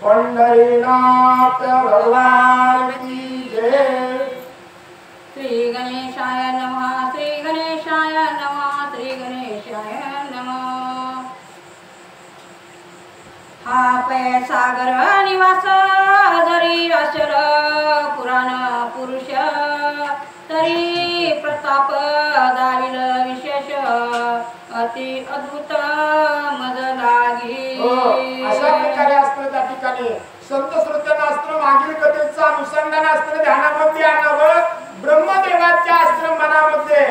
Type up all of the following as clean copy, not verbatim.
पंढरीनाथ भगवान की जय। श्री गणेशाय नमः, श्री गणेशाय नमः, श्री गणेशाय नमः। हा पै सागर निवास जरी अशर पुराण पुरुष तरी प्रताप दाविल विशेष अति अद्भुत मज लागी। अशा प्रकारे असतं त्या ठिकाणी संत श्रोत्यांना अस्त्र मागील कथेचा अनुसंधान अस्त्र ध्यानामध्ये आणावं। ब्रह्मदेवाच्या अस्त्र मनामध्ये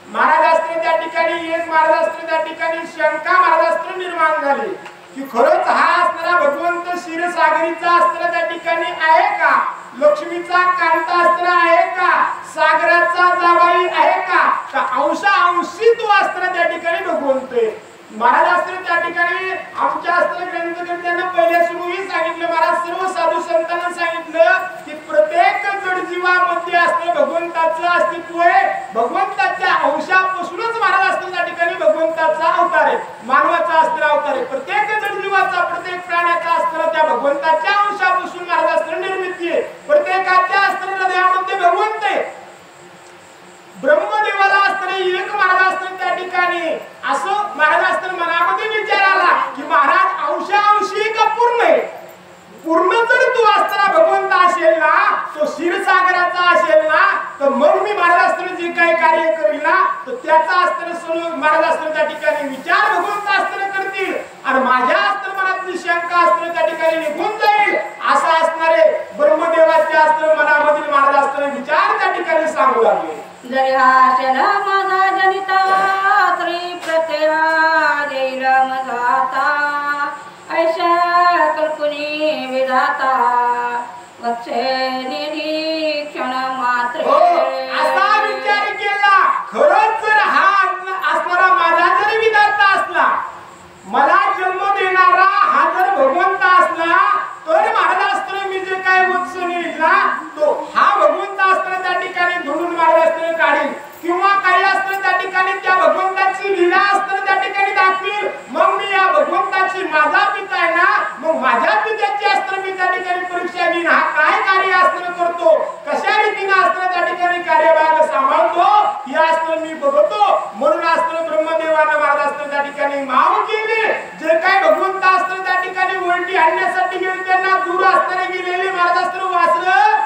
महाराजास्त्र त्या ठिकाणी एक महाराजास्त्र त्या ठिकाणी शंका महाराजास्त्र निर्माण झाली की खरंच हा असणारा भगवंत क्षीरसागरीचा अस्त्र त्या ठिकाणी आहे का, लक्ष्मीचा कांता अस्त्र आहे का, सागराचा जावाई आहे का, का अंशी तो अस्त्र त्या ठिकाणी भगवंत आहे। महाराजास्त्र त्या ठिकाणी आमच्या अस्त्र ग्रंथकर्त्यांना पहिले सुरूही सांगितलं, महाराज सर्व साधू संतांना सांगितलं की प्रत्येक जडजीवामध्ये अस्त्र भगवंताचं अस्तित्व आहे। भगवंताच्या अंशापासूनच महाराज अस्त्र त्या ठिकाणी भगवंताचा अवतार आहे, मानवाचा अस्त्र अवतार आहे। प्रत्येक जडजीवाचा प्रत्येक प्राण्याचा अस्त्र त्या भगवंताच्या अंशापासून महाराज अस्त्र निर्मिती आहे। प्रत्येकाच्या अस्त्र हृदयामध्ये भगवंत आहे। ब्रह्मदेवाला अस्त्र एक महाराजास्त्र त्या ठिकाणी असं महाराजास्त्र मनामध्ये विचार आला की महाराज अंशी का पूर्ण आहे, पूर्ण जर तू अस्त्र भगवंत असेल ना, तो क्षीरसागराचा असेल ना, तर मग मी महाराजास्त्र जे काही कार्य करील ना, तर त्याचा अस्त्र सर्व महाराजास्त्र त्या ठिकाणी विचार भगवंत अस्त्र करतील आणि माझ्या अस्त्र मनातली शंका अस्त्र त्या ठिकाणी निघून जाईल। असं असणारे ब्रह्मदेवाचे अस्त्र मनामधील महाराजास्त्र विचार त्या ठिकाणी सांगू लागले। जरी आशल माझा जनिता तरी प्रत्यया देईल मजाता ऐशा कल्पनी विधाता वक्षे निरीक्षण मात्र। असा विचार केला, खरंच जर हा असणारा माझा जरी विधाता असला, मला जन्म देणारा हा जर भगवंत असला, तर महाराजास्त्र मी जे काय वत्सन येईल ना, तो हा भगवंत अस्त्र त्या ठिकाणी धरून महाराजास्त्र काढील किंवा काही अस्त्र त्या ठिकाणी त्या भगवंताची लीला अस्त्र त्या ठिकाणी दाखवील। मग मी या भगवंताची माझा पिता आहे ना, मग माझ्या पित्याची अस्त्र मी त्या ठिकाणी परीक्षा घेईन, हा काय कार्य अस्त्र करतो, कशा रीतीने अस्त्र त्या ठिकाणी कार्यभाग सांभाळतो, हे अस्त्र मी बघतो। म्हणून अस्त्र ब्रह्मदेवानं महाराजास्त्र त्या ठिकाणी माव केले। जे काय भगवंत अस्त्र त्या ठिकाणी उलटी आणण्यासाठी गेले, त्यांना दूर असताना गेलेले महाराजास्त्र वाचलं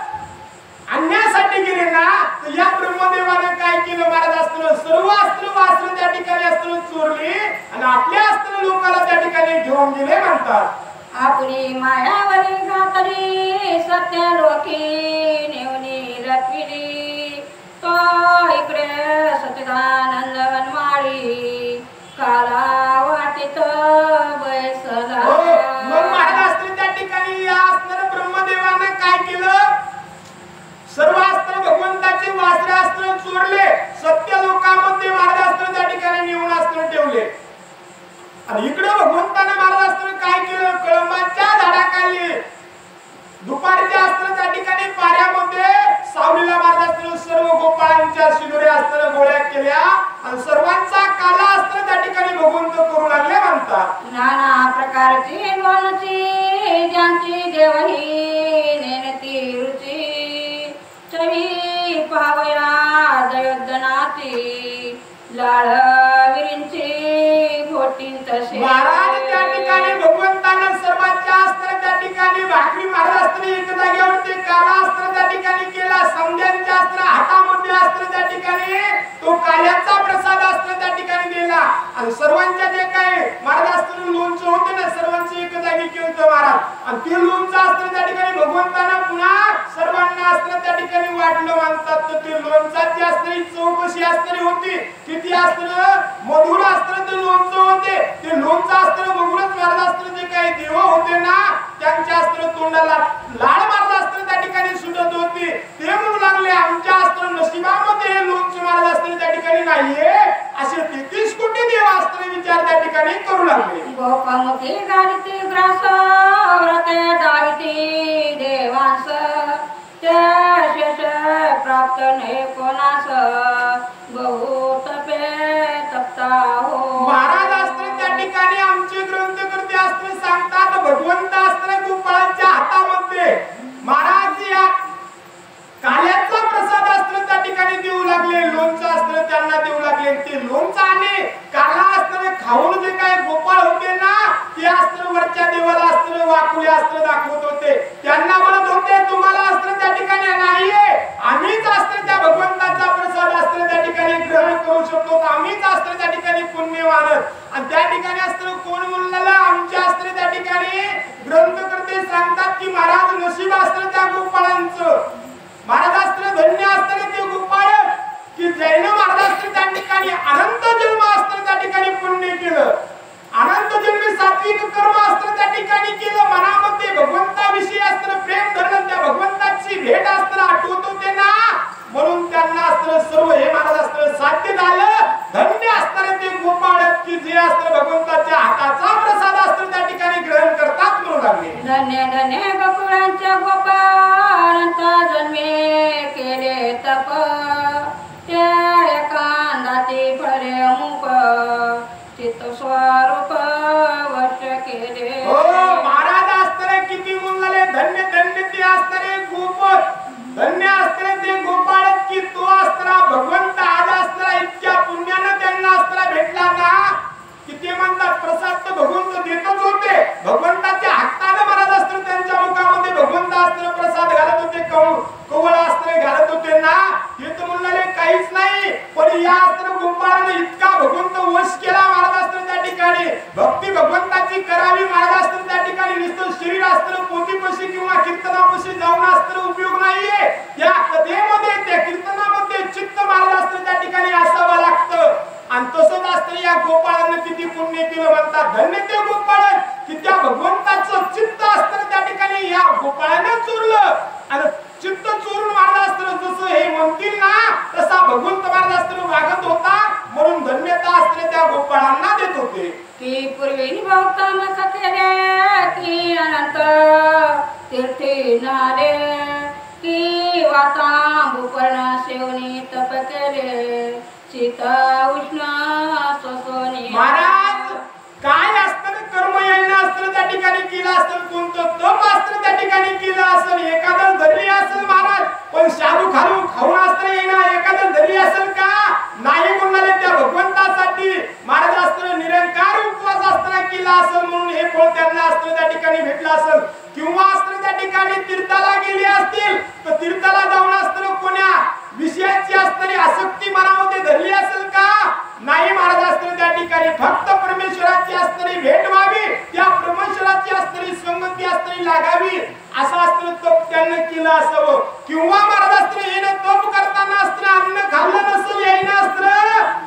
आणण्यासाठी गेले ना, तर या ब्रह्मदेवाने काय केलं, महाराजास्त्र सर्व अस्त्र वाचलं त्या ठिकाणी अस्त्र चोरली आणि आपले अस्त्र लोकांना त्या ठिकाणी घेऊन गेले म्हणतात। आपली मायावरी घातली सत्य लोकी नेवनी रखविली, तो इकडे सच्चिदानंद वनमाळी काला वाटित बैसला। मग महाराजास्त्र त्या ठिकाणी या असणाऱ्या ब्रह्मदेवाने काय केलं, सर्व अस्त्र भगवंताचे वासरे अस्त्र चोरले, सत्य लोकांमध्ये महाराजास्त्र त्या ठिकाणी नेऊन अस्त्र ठेवले आणि इकडे भगवंताने महाराजास्त्र काय केलं, कळंबाच्या झाडाखाली दुपारच्या अस्त्र त्या ठिकाणी पाऱ्यामध्ये सावलीला महाराजास्त्र सर्व गोपाळांच्या शिदोरे अस्त्र गोळ्या केल्या आणि सर्वांचा काला अस्त्र त्या ठिकाणी भगवंत करू लागले म्हणतात। नाना प्रकारची लोणची ज्यांची देवही नेनती रुची चवी पावया दयोदनाची लाळ विरींची घोटीन तसे। महाराज त्या ठिकाणी भगवंतानं सर्वांच्या अस्त्र त्या ठिकाणी भाकरी महाराजास्त्र एक जागेवरती काला अस्त्र त्या ठिकाणी केला, समध्यांच्या अस्त्र हातामध्ये अस्त्र त्या ठिकाणी तो काल्याचा प्रसाद अस्त्र त्या ठिकाणी दिला आणि सर्वांच्या जे काही महाराजास्त्र लोणचं होते ना, सर्वांचं एक जागी केलं महाराज आणि ते लोणचं अस्त्र त्या ठिकाणी भगवंतानं पुन्हा सर्वांना अस्त्र त्या ठिकाणी वाटलं म्हणतात। तर ते लोणचाची अस्त्र चव कशी अस्त्र होती, किती अस्त्र मधुर अस्त्र ते लोणचं होते। ते लोणचं अस्त्र बघूनच महाराजास्त्र जे काही देव होते ना, त्यांच्या अस्त्र तोंडाला लाळ महाराजास्त्र त्या ठिकाणी सुटत होती। ते म्हणू लागले आमच्या अस्त्र नशिबामध्ये हे लोणचं महाराजास्त्र त्या ठिकाणी नाहीये, असे 33 कोटी देव अस्त्र विचार त्या ठिकाणी करू लागले। गोपमुखी गाडीती ग्रास व्रते दाविती देवांस त्या शेष प्राप्त नाही कोणास बहु तपे तप्ता हो। महाराज अस्त्र त्या ठिकाणी आमचे ग्रंथकर्ते अस्त्र सांगतात, भगवंत अस्त्र गोपाळ अस्त्र दाखवत होते. त्यांना म्हणत होते तुम्हाला अस्त्र त्या ठिकाणी नाहीये, आम्हीच अस्त्र त्या भगवंताचा प्रसाद अस्त्र त्या ठिकाणी ग्रहण करू शकतो, आम्हीच अस्त्र त्या ठिकाणी पुण्यवान. आणि त्या ठिकाणी अस्त्र कोण म्हणलेलं? आमचे अस्त्र त्या ठिकाणी ग्रंथकर्ते सांगतात की महाराज नशीब अस्त्र त्या गोपाळांचं, महाराज अस्त्र धन्य अस्त्र ते गोपाळ की जैन महाराज त्या ठिकाणी अनंत जन्म अस्त्र त्या ठिकाणी पुण्य केलं, अनंत जन्मी सात्विक कर्म अस्त्र त्या ठिकाणी केलं, मनामध्ये भगवंताविषयी अस्त्र प्रेम धरलं, त्या भगवंताची भेट अस्त्र आठवत होते ना, म्हणून त्यांना अस्त्र सर्व हे महाराज अस्त्र साध्य झालं. धन्य अस्त्र ते गोपाळ की जे अस्त्र भगवंताच्या हाताचा प्रसाद अस्त्र त्या ठिकाणी ग्रहण करतात म्हणू लागले. धन्य धन्य गोकुळांच्या गोपाळांचा जन्मे केले तप, त्या एकांदाती फळे मुख चित्त स्वरूप वर्ष केले. हो महाराज अस्त्र किती म्हणले धन्य धन्य ते अस्त्र गोपाळ, धन्य अस्त्र ते गोपाळ की तो अस्त्र भगवंत आज अस्त्र इतक्या पुण्याने त्यांना अस्त्र भेटला ना की ते म्हणतात प्रसाद तर भगवंत देतच होते, भगवंताच्या हाताने महाराज अस्त्र त्यांच्या मुखामध्ये भगवंत अस्त्र प्रसाद घालत होते, कवळ अस्त्र घालत होते ना, हे तर म्हणले काहीच नाही. पण या अस्त्र गोपाळाने इतका भगवंत वश केला महाराज अस्त्र त्या ठिकाणी, भक्ती भगवंताची करावी महाराज अस्त्र त्या ठिकाणी, नुसतं शरीर अस्त्र पोथीपाशी किंवा कीर्तनापाशी जाऊन अस्त्र उपयोग नाहीये, त्या कथेमध्ये त्या कीर्तनामध्ये चित्त महाराज अस्त्र त्या ठिकाणी असावं लागतं. आणि तसंच अस्त्र या गोपाळानं किती पुण्य केलं म्हणतात. धन्य ते गोपाळ की त्या भगवंताचं चित्त अस्त्र त्या ठिकाणी या गोपाळानं चोरलं, आणि चित्त चोरून महाराज अस्त्र जसं हे म्हणतील ना तसा भगवंत महाराज अस्त्र वागत होता, म्हणून धन्यता अस्त्र त्या गोपाळांना देत होते. की पूर्वी भक्तांना केले की अनंत तीर्थी नारे, की वाता भूपर्ण सेवनी तप केले, सीता उष्ण सोसोनी. महाराज काय असतं कर्म यांना अस्त्र त्या ठिकाणी केलं असेल, कोणतं तप अस्त्र त्या ठिकाणी केलं असेल, एखादं धरली असेल महाराज, पण शालू खाऊन अस्त्र येणार एखादं धरली असेल का नाही म्हणाले, त्या भगवंतासाठी महाराज अस्त्र निरंकार उपवास अस्त्र केला असेल म्हणून हे फळ त्यांना अस्त्र त्या ठिकाणी भेटलं असेल. किंवा अस्त्र त्या ठिकाणी तीर्थाला गेले असतील तर तीर्थाला जाऊन अस्त्र कोण्या विषयाची असणारी आसक्ती मनामध्ये धरली असेल का नाही, महाराज अस्त्र त्या ठिकाणी फक्त परमेश्वराची असणारी भेट व्हावी, त्या परमेश्वराची असणारी संगती असणारी लागावी असं अस्त्र तप त्यांना केलं असावं. किंवा महाराज अस्त्र येणं तप करताना अस्त्र अन्न खाल्लं नसेल येणं अस्त्र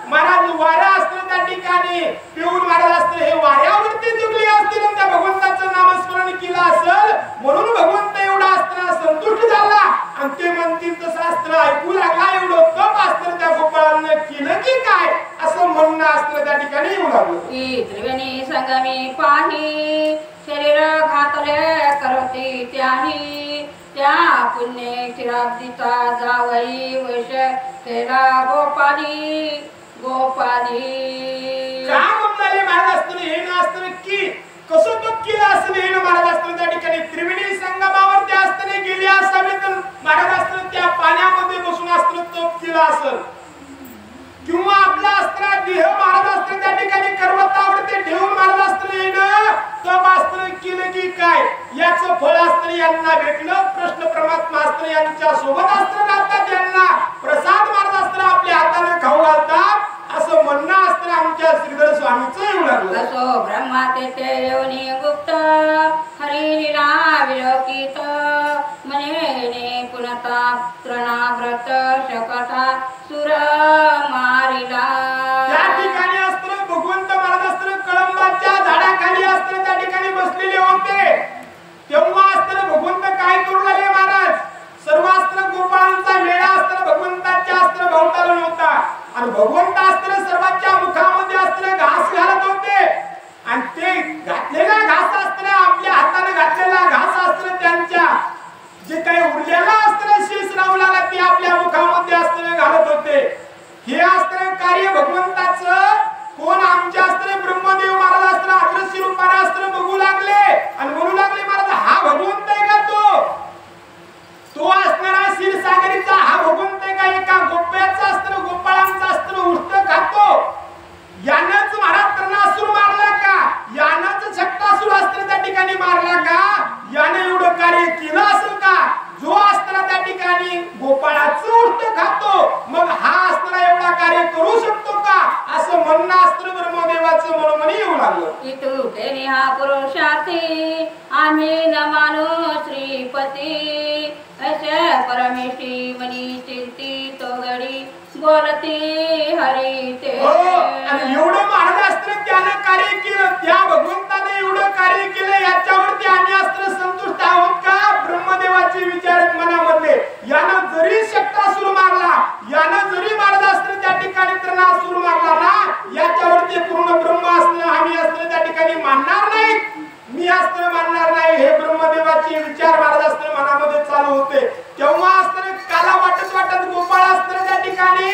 महाराज वाऱ्या अस्त्र त्या ठिकाणी पिऊन महाराज अस्त्र हे वाऱ्यावरती जुगले असतील, त्या भगवंताचं नामस्मरण केलं असेल म्हणून भगवंत एवढा अस्त्र संतुष्ट झाला आणि ते म्हणतील तसं अस्त्र ऐकू लागला, एवढं तप अस्त्र त्या गोपाळांना केलं की काय असं म्हणणं अस्त्र त्या ठिकाणी येऊ लागलं. की त्रिवेणी संगमी पाही शरीर घातले करती त्याही, त्या पुण्य चिराब्दीचा जावई वैश केला गोपाली गोपाली. का म्हणाले महाराज अस्त्र हे ना अस्त्र की कसं तप केलं असेल हे महाराज अस्त्र त्या ठिकाणी त्रिवेणी संगमावर त्या अस्त्राने गेले असावे, तर महाराज अस्त्र त्या पाण्यामध्ये बसून अस्त्र तप केलं असेल. किंवा आपला अस्त्र देह महाराज अस्त्र त्या ठिकाणी पर्वतावरती ठेवून महाराज अस्त्र येणं तप अस्त्र केलं की काय याचं फळ अस्त्र यांना भेटलं. कृष्ण परमात्मा अस्त्र यांच्या सोबत अस्त्र घालतात, यांना प्रसाद महाराज अस्त्र आपल्या हाताने खाऊ घालतात असं म्हणणं अस्त्र आमच्या श्रीधर स्वामीचं येऊ लागलं. असो ब्रह्मा तेथे येऊनी गुप्त हरिलीला विलोकित, मनेने पुनता तृणाव्रत शकता सुर मारिला. त्या ठिकाणी अस्त्र भगवंत महाराज अस्त्र कळंबाच्या झाडाखाली अस्त्र त्या ठिकाणी बसलेले होते, तेव्हा अस्त्र भगवंत काय करू लागले महाराज, सर्व अस्त्र गोपाळांचा मेळा अस्त्र भगवंताच्या अस्त्र भोवताला नव्हता आणि भगवंत अस्त्र सर्वांच्या मुखामध्ये अस्त्र घास घालत होते आणि ते घातलेला घास अस्त्र आपल्या हाताने घातलेला घास अस्त्र त्यांच्या जे काही उरलेला अस्त्र शीस राहू लागला ते आपल्या मुखामध्ये अस्त्र घालत काही न मानो श्रीपती अशा परमेशी मनी चिंती तो घडी बोलती हरी ते. आणि एवढं महाराज असतं त्यानं कार्य केलं, त्या भगवंताने एवढं कार्य केलं, याच्यावरती आम्ही असतं संतुष्ट आहोत का? ब्रह्मदेवाचे विचार आहेत मनामधले. यानं जरी शक्तासूर मारला, यानं जरी महाराज असतं त्या ठिकाणी त्रणासूर मारला ना, याच्यावरती पूर्ण ब्रह्म असणं आम्ही असतं त्या ठिकाणी मानणार नाही, मी असतं मानणार नाही. हे ब्रह्मदेवाचे विचार महाराज असतं मनामध्ये चालू होते. तेव्हा असतं काला वाटत वाटत गोपाळ असतं त्या ठिकाणी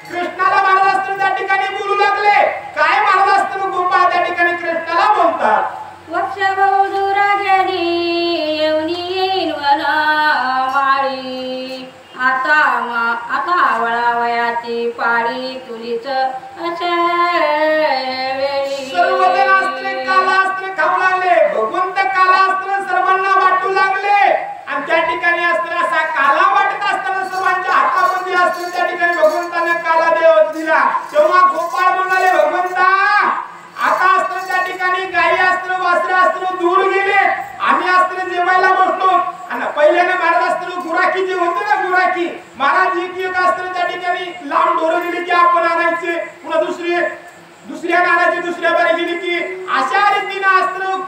कृष्णाला महाराज असतं त्या ठिकाणी बोलू लागले. काय महाराज असतं गोपाळ त्या ठिकाणी कृष्णाला बोलतात. वक्ष बहुदूरा गेली येऊनी वना माळी आता वळावयाची पाळी तुलीच अशा वेळी. सर्वजण असतं काला असतं खाऊ लागले, भगवंत काला असतं सर्वांना वाटू लागले. आणि त्या ठिकाणी असतं असा काला वाटत असताना सर्वांच्या हातामध्ये असतं त्या ठिकाणी भगवंताने काला देव दिला. तेव्हा गोपाळ म्हणाले, भगवंता आता असतं त्या ठिकाणी गाई असतं वासरे असतं दूर गेले, आम्ही असतं जेवायला बसलो. आणि पहिल्याने महाराज असतं गुराखी जे होते ना, गुराखी महाराज एक असतं त्या ठिकाणी लांब ढोरं गेली की आपण आणायचे, पुन्हा दुसऱ्या आणायचे, दुसऱ्या बारी गेली की अशा रीतीने असतं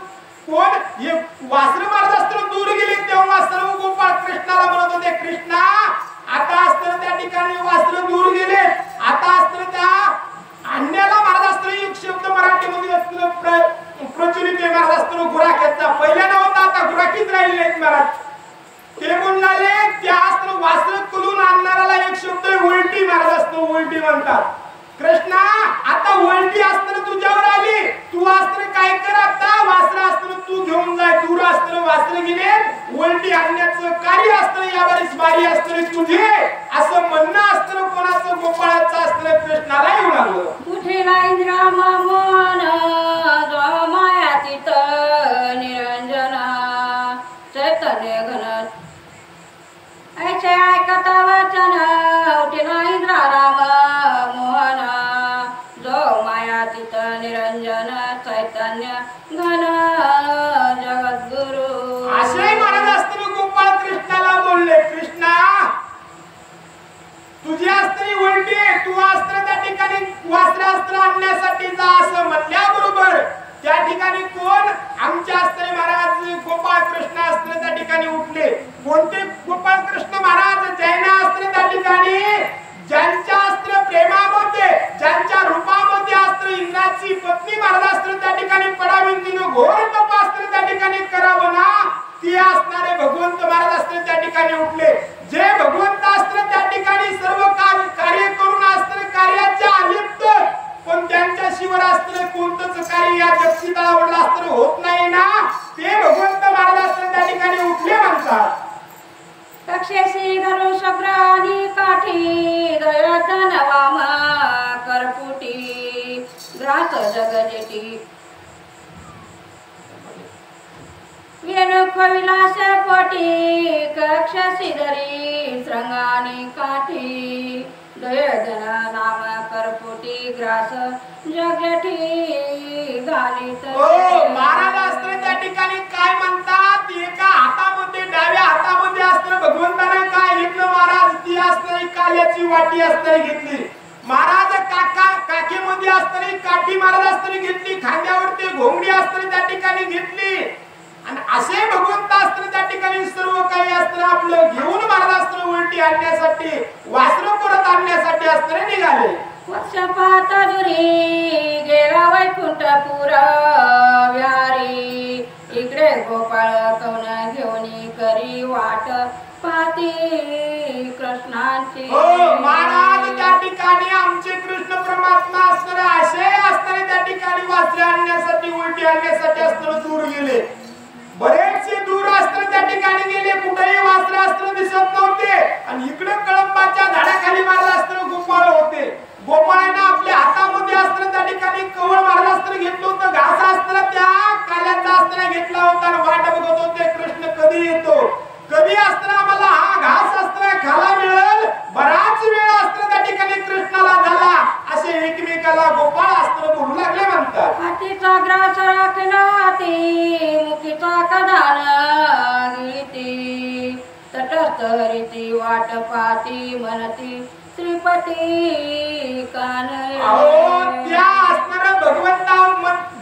कोण हे वासरे महाराज असतं दूर गेले. तेव्हा सर्व गोपाळ कृष्णाला म्हणत होते, कृष्णा आता असतं त्या ठिकाणी वासरे दूर गेले, आता असतं त्या आणण्याला महाराज असतं एक शब्द मराठीमध्ये असतं प्रचलित आहे महाराज असतं गुराख्याचा. पहिल्या नव्हता, आता गुराखीच राहिले नाहीत महाराज. ते म्हणाले त्या असतं वासरे करून आणणाऱ्याला एक शब्द उलटी महाराज असतं, उलटी म्हणतात. कृष्णा आता उलटी असतं तुझ्यावर आली, तू असतं काय कर, आता वासरे असतं तू घेऊन जाय, दूर असतं वासरे गेले, उलटी आणण्याचं कार्य असतं या बारी असतं तुझे, असं म्हणणं असतं कोणाचं? गोपाळाचं असतं. कृष्णाला येऊ लागलं. उठेला इंद्रा मन जो मायातीत निरंजन चैतन्य घन ऐसे ऐकता वचन. उठेला इंद्रा राम मोहन जो मायातीत निरंजन चैतन्य घन जगद्गुरु. असे महाराज असतं गोपाळ कृष्णाला बोलले, कृष्णा तुझी असतरी उलटी, तू असतं त्या ठिकाणी वासरे असतं आणण्यासाठी जा असं म्हणल्याबरोबर त्या ठिकाणी कोण आमच्या असतरी महाराज गोपाळ कृष्ण असतं त्या ठिकाणी उठले. कोणते गोपाळ कृष्ण महाराज? जैन असतं त्या ठिकाणी ज्यांच्या अस्त्र प्रेमामध्ये, ज्यांच्या रूपामध्ये अस्त्र इंद्राची पत्नी महाराज असतं त्या ठिकाणी पडावी, तिनं घोर तप असतं त्या ठिकाणी करावं ना, ते असणारे भगवंत महाराज असतं त्या ठिकाणी उठले. जे भगवंत असतं त्या ठिकाणी सर्व कार्य करून असतं कार्याच्या अलिप्त, पण त्यांच्या शिवर असतं कोणतंच कार्य या जगतीतळावरलं असतं होत नाही ना, ते भगवंत महाराज असतं त्या ठिकाणी उठले म्हणतात. तक्षेसी धरू शक्रानी काठी दयाधन वाम करपुटी ग्रास जगजेटी वेणुक विलास पोटी कक्षसी धरी श्रंगानी काठी दयाधन नाम करपुटी ग्रास जगजेटी घालित. महाराज असतं त्या ठिकाणी काय म्हणतात? एका हातामध्ये डाव्या हातामध्ये असतं भगवंताने काय घेतलं महाराज? ती असतं काल्याची वाटी असतं घेतली. महाराज काखेमध्ये असतं काठी महाराज असतं घेतली, खांद्यावर ते घोंगडी असतं त्या ठिकाणी घेतली. आणि असे भगवंत असतं त्या ठिकाणी सर्व काही असतं आपलं घेऊन महाराज असतं उलटी आणण्यासाठी, वासरं परत आणण्यासाठी असतं निघाले. वक्षपात दुरी गेला वैकुंठपुर विहारी इकडे गोपाळ कवना घेऊन करी वाट पाहती कृष्णांची. महाराज त्या ठिकाणी आमचे कृष्ण परमात्मा असणारे असे असणारे त्या ठिकाणी वासरे आणण्यासाठी उलटी आणण्यासाठी असणारे दूर गेले. बरेचसे दूर असताना त्या ठिकाणी गेले, कुठेही वासरे असताना दिसत नव्हते. आणि इकडे कळंबाच्या झाडाखाली महाराज असताना गोपाळ होते. गोपाळाने आपल्या हातामध्ये असताना त्या ठिकाणी कवळ महाराज असताना घेतलं होतं, घास असताना त्या काल्याचा असताना घेतला होता आणि वाट बघत होते कृष्ण कधी येतो, कधी असताना आम्हाला हा घास असताना खाला मिळेल. बराच वेळ असताना त्या ठिकाणी कृष्णाला झाला. असे एकमेकाला गोपाळ असताना बोलू लागले म्हणतात. हातीचा ग्रास राखला हाती मुखीचा कदान हरिती वाट पाती म्हणती श्रीपती कान त्या असणारा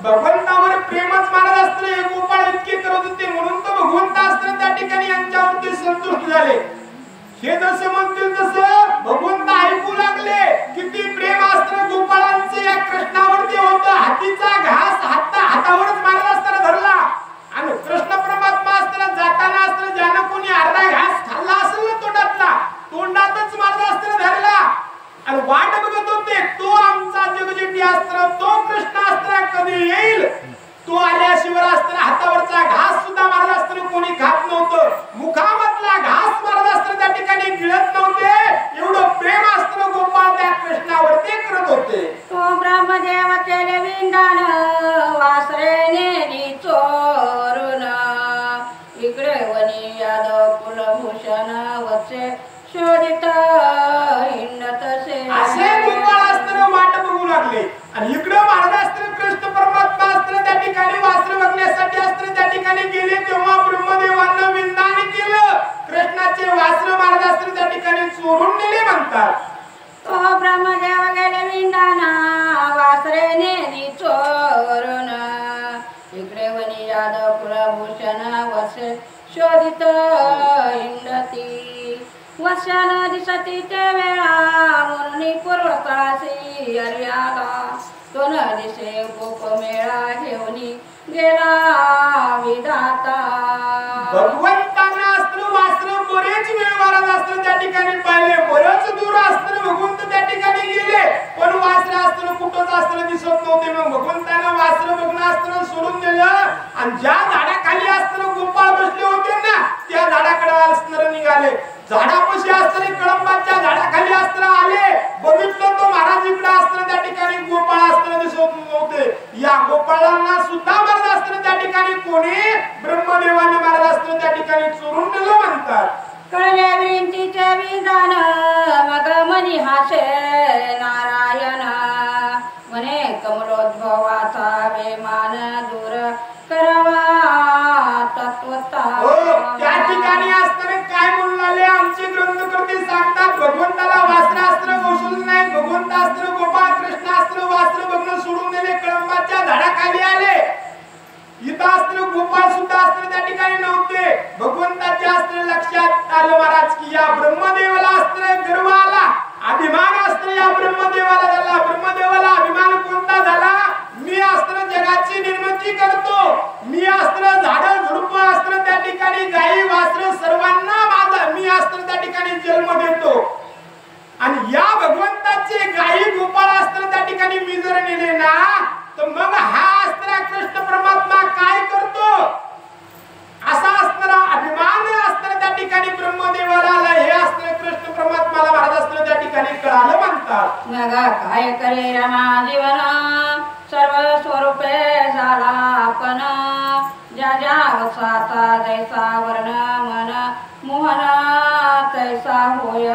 भगवंतावर प्रेमच महाराज असतं. हे गोपाळ इतके करत होते म्हणून तो भगवंत असताना त्या ठिकाणी यांच्यावरती संतुष्ट झाले. हे जसं म्हणतील तसं भगवंत ऐकू लागले. किती प्रेम असतं गोपाळांचं या कृष्णावरती होतं. हातीचा घास हातावरच महाराज असताना धरला आणि कृष्ण परमात्मा असताना जाताना असताना ज्यानं कोणी अर्धा घास खाल्ला असेल ना तोंडातच महाराज असताना धरला आणि वाट बघत होते. तो आमचा जगजेटी असताना तो कृष्ण असताना कधी येईल. तो आल्याशिवाय असताना हातावरचा घास सुद्धा महाराज असताना कोणी खात नव्हतं. मुखामधला घास महाराज असताना त्या ठिकाणी गिळत नव्हते. एवढं प्रेम असताना गोपाळ त्या कृष्णावरती करत होते. तो ब्रह्मदेव केले विंदान वासरेने चोरून इकडे वनी यादव कुलभूषण वचे शोधित हिंडतसे. असे गोपाळ असताना वाट बघू लागले आणि इकडे महाराज असताना कृष्ण परमात्मा असताना त्या ठिकाणी वासरे बघण्यासाठी असताना त्या ठिकाणी गेले. तेव्हा ब्रह्मदेवानं विंदान केलं. कृष्णाचे वासरे महाराज असताना त्या ठिकाणी चोरून नेले म्हणतात. तो ब्रह्मदेव गेले विंदाना वासरेने चोरून इकडे वनी यादव कुलभूषण वसे शोधित हिंडती. वशाला दिसती ते वेळा म्हणून पूर्व काळासी अर्याला दोन दिसे गोप मेळा घेऊन गेला विधाता. भगवंतांना असतं वासरं बरेच वेळ महाराज असतं त्या ठिकाणी पाहिले. बरेच दूर असतं भगवंत त्या ठिकाणी गेले पण वासरे असतं कुठंच असतं दिसत नव्हते. मग भगवंतांना वासरं बघणं असतं सोडून दिलं आणि ज्या झाडाखाली असतं गोपाळ बसले होते ना त्या झाडाकडे असणार निघाले. झाडापाशी असताना कळंबाच्या झाडाखाली असताना आले. बघितलं तो महाराज इकडे असताना त्या ठिकाणी गोपाळ असताना दिसत नव्हते. या गोपाळांना सुद्धा महाराज असताना त्या ठिकाणी कोणी ब्रह्मदेवाने महाराज असताना त्या ठिकाणी चोरून नेलं म्हणतात. कळले विंतीचे विधान मग मनी हासे नारायण म्हणे कमलोद्भवाचा बेमान दूर करावा तत्वता. त्या ठिकाणी असताना काय बोलले आमचे ग्रंथकर्ते सांगतात. भगवंताला वासरा अस्त्र बसवलं नाही. भगवंत अस्त्र गोपाळ कृष्ण अस्त्र वासर बघणं सोडून दिले. कळंबाच्या झाडाखाली आले. इथं अस्त्र गोपाळ सुद्धा अस्त्र त्या ठिकाणी नव्हते. भगवंताचे अस्त्र लक्षात आलं महाराज की या ब्रह्मदेवाला अस्त्र गर्व आला. अभिमान अस्त्र या ब्रह्मदेवाला झाला. ब्रह्मदेवाला अभिमान कोणता झाला. मी अस्त्र जगाची निर्मिती करतो. मी अस्त्र झाडं झुडपं अस्त्र त्या ठिकाणी गायी वासरं सर्वांना माझा मी अस्त्र त्या ठिकाणी जन्म देतो. आणि या भगवंताचे गायी गोपाळ अस्त्र त्या ठिकाणी मी जर नेले ना तर मग हा अस्त्र कृष्ण परमात्मा काय करतो असा असणारा अभिमान अस्त्र त्या ठिकाणी ब्रह्मदेवाला आला. हे अस्त्र कृष्ण परमात्माला महाराज अस्त्र त्या ठिकाणी कळालं म्हणतात. मग काय करे रमा जीवन सर्व स्वरूपे झाला आपण ज्या ज्या वसाचा जैसा वर्ण मन मोहन तैसा होय.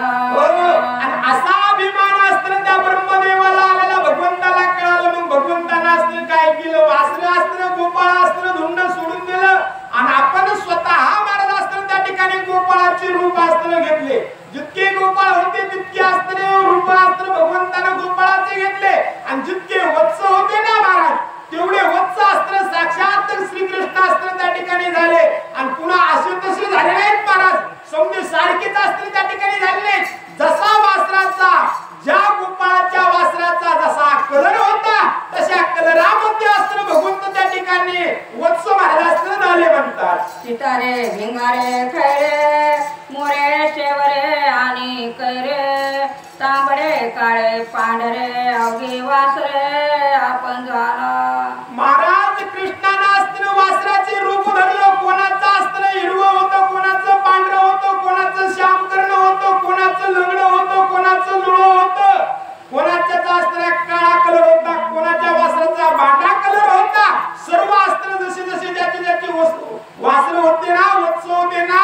असा अभिमान अस्त्र त्या ब्रह्मदेवाला आलेला भगवंताला कळालं. मग भगवंतानं अस्त्र काय केलं. वासरे अस्त्र गोपाळ अस्त्र धुंड सोडून दिलं आणि आपण स्वतः महाराज अस्त्र त्या ठिकाणी गोपाळाचे रूप अस्त्र घेतले. जितके गोपाळ होते तितके अस्त्र रूप अस्त्र भगवंतानं गोपाळाचे घेतले आणि जितके वत्स होते ना महाराज तेवढे वत्स अस्त्र साक्षात श्रीकृष्ण अस्त्र त्या ठिकाणी झाले. आणि पुन्हा असे तसे झाले नाहीत महाराज. समजे सारखेच अस्त्र त्या ठिकाणी झाले नाहीत. जसा वासराचा ज्या गोपाळाच्या वासराचा जसा कलर होता तशा कलरामध्ये अस्त्र भगवंत त्या ठिकाणी वत्स महाराज अस्त्र झाले म्हणतात. सितारे भिंगारे खैरे मोरे शेवरे आणि कैरे तांबडे काळे पांढरे अवघी वासरे आपण झाला. महाराज कृष्णानं अस्त्र वासराचे रूप धरलं. कोणाचं अस्त्र हिरवं होतं, कोणाचं पांढरं होतं, कोणाचं श्यामकर्ण होतं, कोणाचं लंगडं होतं, कोणाचं जुळं होतं, कोणाच्याच अस्त्र काळा कलर होता, कोणाच्या वासराचा भांडा कलर होता. सर्व अस्त्र जसे जसे ज्याचे ज्याचे वासर होते ना वत्स होते ना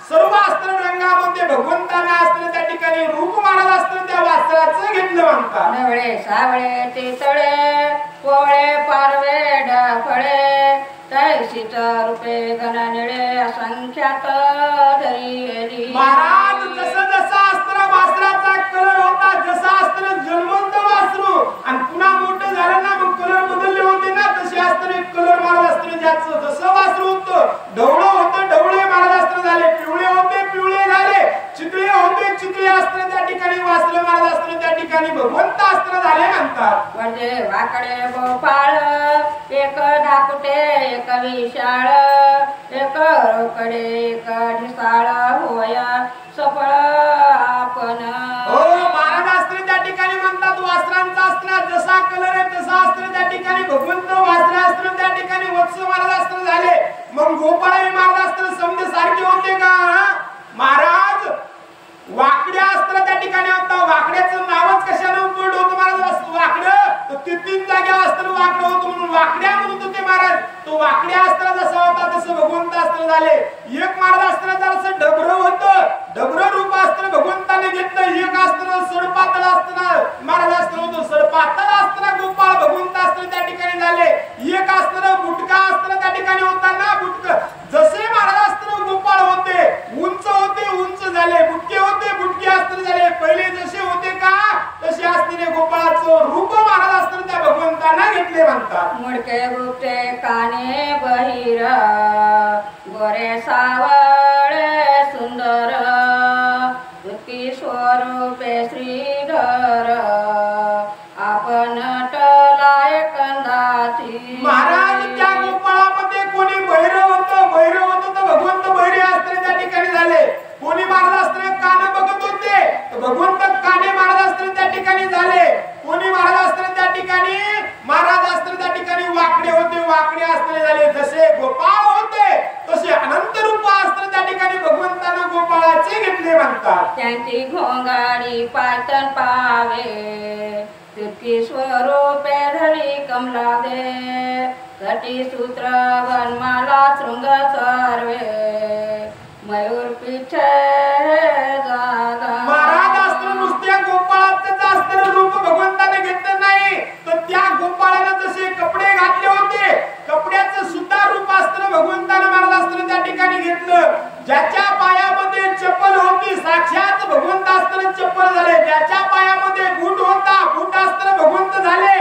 सर्व अस्त्र रंगामध्ये भगवंतानं अस्त्र त्या ठिकाणी रूप महाराज अस्त्र त्या वासराचं घेतलं म्हणतात. नवळे सावळे तितळे कोवळे पारवे डफळे तैसीच रूपे घन निळे असंख्यात धरी महाराज होतं, ढवळं होतं, ढवळे महाराजास्त्र झाले, पिवळे होते, पिवळे झाले, चितळे होते, चितळे अस्त्र त्या ठिकाणी वाचलं महाराजास्त्र त्या ठिकाणी भगवंत अस्त्र झाले म्हणतात. म्हणजे वाकडे गोपाळ एक धाकुटे एक विशाळ एक रोकडे एक ढिसाळ होय सफळ आपण. हो महाराजास्त्र त्या ठिकाणी म्हणतात वस्त्रांचा अस्त्र जसा कलर आहे तसा अस्त्र त्या ठिकाणी भगवंत वस्त्रास्त्र त्या ठिकाणी वत्स महाराजास्त्र झाले. मग गोपाळ महाराजास्त्र समजे सारखे होते का महाराज? वाकड्या अस्त्र त्या ठिकाणी होता. वाकड्याचं नावच कशाने उपयोग होतं महाराज? वाकडं तर ते 3 जाग्या अस्त्र वाकडं होतं म्हणून वाकड्या म्हणत होते महाराज. तो वाकड्या अस्त्र जसा होता तसं भगवंत अस्त्र झाले. एक महाराज अस्त्र जसं डबरं होतं, डबरं रूप अस्त्र भगवंताने घेतलं. एक अस्त्र सडपातळ अस्त्र महाराज अस्त्र होतं, सडपातळ अस्त्र गोपाळ भगवंत अस्त्र त्या ठिकाणी झाले. एक अस्त्र बुटका अस्त्र त्या ठिकाणी होता ना, बुटक जसे महाराज अस्त्र गोपाळ होते, उंच होते, उंच झाले, बुटके होते, बुटके अस्त्र झाले. पहिले जसे होते का तसे असलेले गोपाळाचं रूप महाराज अस्त्र त्या भगवंतांना घेतले म्हणतात. मुडके गुप्ते काने बहिर गोरे सावळे सुंदर उत्की स्वरूपे श्रीधर आपण टलाय कंदाची. महाराज त्या गोपाळामध्ये कोणी बहिर होतं, बहिर होतं तर भगवंत बहिरे अस्त्र त्या ठिकाणी झाले. कोणी महाराज अस्त्र कान बघत होते तर भगवंत काने महाराज अस्त्र त्या ठिकाणी झाले. कोणी महाराज अस्त्र त्या ठिकाणी महाराज अस्त्र त्या ठिकाणी वाकडे होते, वाकडे अस्त्र झाले. जसे गोपाळ होते तसे अनंत रूप अस्त्र त्या ठिकाणी भगवंतानं गोपाळाचे घेतले म्हणतात. त्यांची घोंगाडी पायतन पावे तुटकी स्वरूपे धरी कमला दे कटी सूत्र वनमाला शृंग सर्वे मयूर पीठ महाराज अस्त्र नुसत्या गोपाळाचं अस्त्र रूप भगवंताने घेतलं नाही तर त्या गोपाळाला जसे कपडे घातले होते कपड्याचं सुद्धा रूप अस्त्र भगवंताने महाराज अस्त्र त्या ठिकाणी घेतलं. ज्याच्या पायामध्ये चप्पल होती साक्षात भगवंत अस्त्र चप्पल झाले. ज्याच्या पायामध्ये बूट होता बूट अस्त्र भगवंत झाले.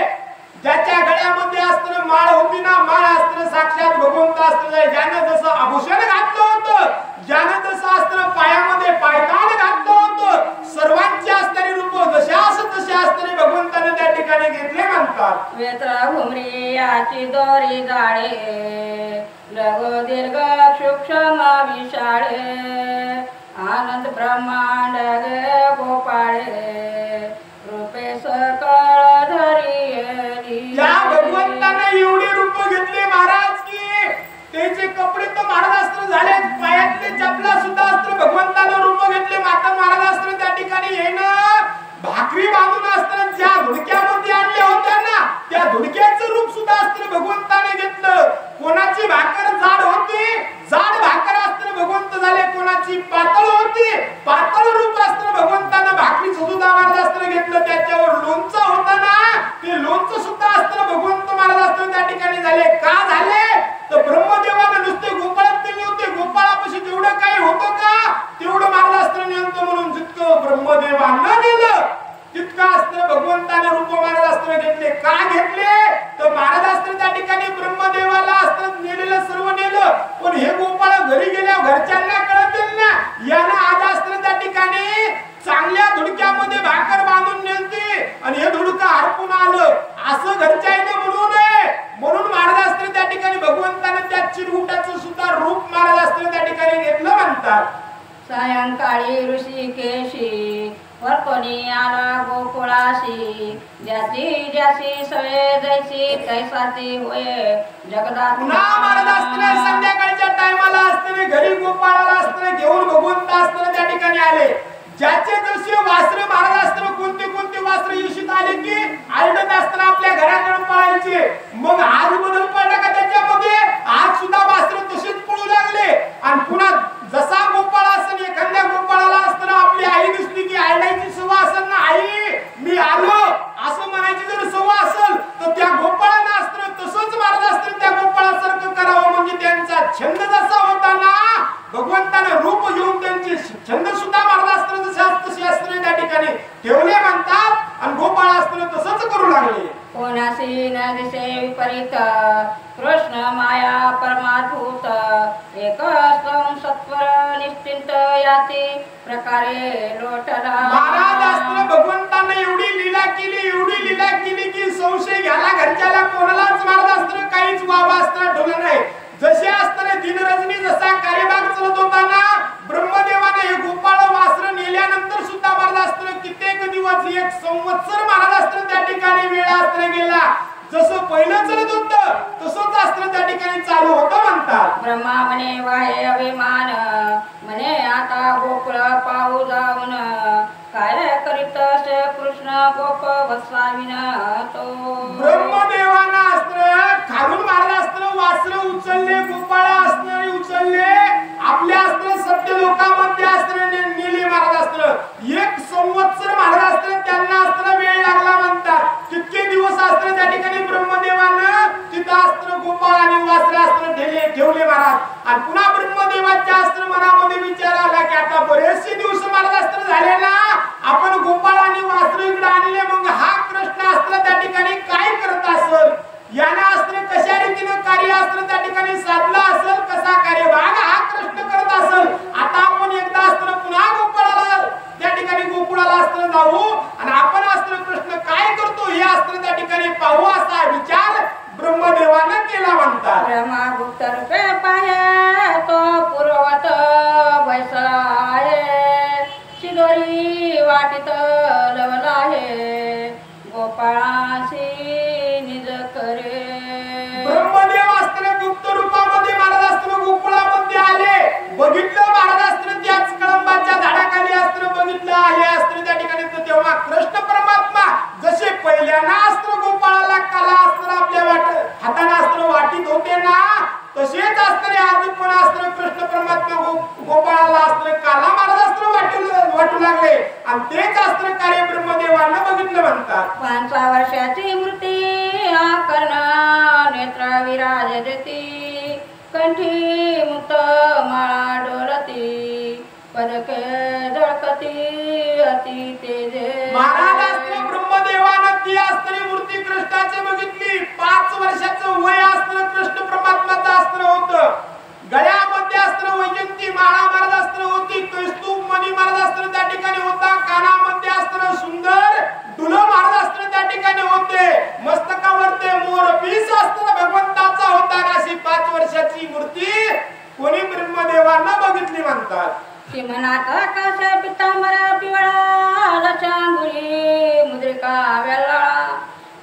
ज्याच्या गळ्यामध्ये अस्त्र माळ होती ना माळ अस्त्र साक्षात भगवंत अस्त्र झाले. ज्यानं जसं आभूषण घातलं होतं, ज्यानं जसं अस्त्र पायामध्ये पायतान घातलं होतं, सर्वांची असणारी रूप जशास तसे अस्त्र भगवंताने त्या ठिकाणी घेतले म्हणतात. वेत्र घुमरी याची दोरी जाळे लघु दीर्घ सूक्ष्म विशाळे आनंद ब्रह्मांड गे गोपाळे रूपे सकळ धरी. या भगवंताने एवढी रूप घेतली महाराज की त्याचे कपडे तर महाराज अस्त्र झाले. पायातले चपला सुद्धा अस्त्र भगवंताने रूप घेतले. माता महाराज अस्त्र त्या ठिकाणी येणं भाकरी बांधून अस्त्र ज्या धुडक्यामध्ये आणल्या होत्या ना त्या धुडक्याचं रूप सुद्धा अस्त्र भगवंताने घेतलं. कोणाची भाकर जाड होती, जाड भाकर अस्त्र भगवंत झाले. कोणाची पातळ होती, पातळ रूप अस्त्र भगवंताने भाकरीचं सुद्धा महाराज अस्त्र घेतलं. त्याच्यावर लोणचं होतं ना ते लोणचं सुद्धा अस्त्र भगवंत महाराज अस्त्र त्या ठिकाणी झाले. का झाले तर ब्रह्मदेवाने नुसते गोपाळात दिले होते. गोपाळापाशी जेवढं काही होतं का तेवढं महाराज अस्त्र नेमतं म्हणून जितकं ब्रह्मदेवानं दिलं तितका अस्त्र भगवंताने रूप महाराज अस्त्र घेतले. का घेतले तर महाराज अस्त्र त्या ठिकाणी ब्रह्मदेवाला अस्त्र नेलेलं सर्व नेलं पण हे गोपाळ घरी गेल्यावर घरच्यांना कळतील ना यानं आज अस्त्र त्या ठिकाणी चांगल्या धुडक्यामध्ये भाकर बांधून नेलती आणि हे धुडकं हरपून आलं असं घरच्याने म्हणू नये म्हणून महाराज अस्त्र त्या ठिकाणी भगवंताने त्या चिरगुटाचं सुद्धा रूप महाराज अस्त्र त्या ठिकाणी घेतलं म्हणतात. सायंकाळी ऋषिकेशी वरकोणी आला गोकुळाशी ज्याची ज्याची सवय जैसी तैसाची होय जगदात. पुन्हा महाराज अस्त्र संध्याकाळच्या टायमाला असताना घरी गोपाळाला अस्त्र घेऊन भगवंत अस्त्र त्या ठिकाणी आले. ज्याचे जसे वास्त्र महाराज अस्त्र कोणते कोणते वास्त्र येशीत आले की आलटत अस्त्र आपल्या घराकडे पळायचे. मग आज बदल पडला का त्याच्यामध्ये? आज सुद्धा वास्त्र तसेच पळू लागले आणि पुन्हा जसा गोपाळ असेल एखाद्या गोपाळाला अस्त्र आपली आई दिसली की आईची सवय असेल ना आई मी आलो असं म्हणायची जर सवय असेल तर त्या गोपाळाला अस्त्र तसंच महाराज अस्त्र त्या गोपाळासारखं करावं म्हणजे त्यांचा छंद जसा होता ना भगवंताने रूप घेऊन त्यांचे छंद सुद्धा महाराज अस्त्र जसे अस्त्र त्या ठिकाणी ठेवले म्हणतात आणि गोपाळ अस्त्र तसंच करू लागले. कोणासी न दिसे विपरीत कृष्ण माया परमाद्भूत एक सत्वर निश्चिंत याची प्रकारे लोटला. महाराज असताना भगवंतांना एवढी लीला केली की संशय घ्यायला घरच्याला कोणालाच महाराज असताना काहीच वावा असताना ठेवलं नाही. जसे असताना दिनरजनी जसा कार्यभाग चालत होता ना, ब्रह्मदेवाने हे गोपाळ वासर नेल्यानंतर सुद्धा महाराज असताना कित्येक दिवस 1 संवत्सर महाराज असताना त्या ठिकाणी वेळ असताना गेला. जसं पहिलं चालत होतं तसंच असताना त्या ठिकाणी चालू होतं म्हणतात. ब्रह्मा म्हणे वाहे अभिमान म्हणे आता गोकुळ पाहू जाऊन काय करीत असे कृष्ण गोप वत्साविन तो. ब्रह्मदेवाना असताना खालून महाराज असताना वासर उचलले, गोपाळ असताना उचलले, आपल्या असताना सत्य लोकांमध्ये असताना नेले महाराज असताना 1 संवत्सर महाराज असताना त्यांना असताना वेळ लागला म्हणतात. कितके दिवस असताना त्या ठिकाणी ब्रह्मदेवानं तिथं असताना गोपाळ आणि वासर असताना ठेवले महाराज. आणि पुन्हा ब्रह्मदेवाच्या असताना मनामध्ये विचार आला की आता बरेचसे दिवस महाराज असताना झाले ना, आपण गोपाळ आणि वासर इकडे आणले, मग हा कृष्ण असताना त्या ठिकाणी काय करत असेल, याने असताना कशा रीतीने कार्य असताना त्या ठिकाणी साधला असेल, कसा कार्यभाग हा कृष्ण करत असेल. आता आपण एकदा असताना पुन्हा गोपाळाला त्या ठिकाणी गोकुळाला असताना जाऊ आणि आपण असताना कृष्ण काय करतो हे असताना त्या ठिकाणी पाहू, असा विचार ब्रह्मदेवानं केला म्हणतात. ब्रह्मा गुप्त रूपे पाहे तो पूर्ववत बैसलाये शिदोरी वाटित लवलाहे गोपाळाशी निज करे. ब्रह्मदेव असताना गुप्त रूपामध्ये महाराज असताना गोकुळामध्ये आले. बघितलं महाराज असताना त्याच कळंबाच्या झाडाखाली असताना बघितलं आले असताना त्या ठिकाणी. तेव्हा कृष्ण परमात्मा जसे पहिल्याना असताना गोपाळाला काला असताना आपल्या हाताने असताना वाटीत होते ना, तसेच असताना आज पण असताना कृष्ण परमात्मा गोपाळाला असताना काला महाराज असताना वाटू लागले. आणि तेच असताना कार्य ब्रह्मदेवानं बघितलं म्हणतात. 5 वर्षाची मूर्ती आकर्ण नेत्र विराजती कंठी मुक्त माळा डोलती पदके झळकती अति तेजे. महाराज असताना ब्रह्मदेवानं ती असताना मूर्ती कृष्णाची बघितली. 5 वर्षाचं वय असताना कृष्ण परमात्माचं असताना होतं. गळ्यामध्ये असताना वैजंती माळा महाराज असताना होती. कौस्तुभ मणी महाराज असताना त्या ठिकाणी होता. कानामध्ये असताना सुंदर डुलं महाराज असताना त्या ठिकाणी होते. मस्तकावर ते मोर पीस असताना भगवंताचा होता. अशी 5 वर्षाची मूर्ती कोणी ब्रह्मदेवानं बघितली म्हणतात. किमनाथ आकाश पितांबरा पिवळा लचांगुरी मुद्रिका वेल्ला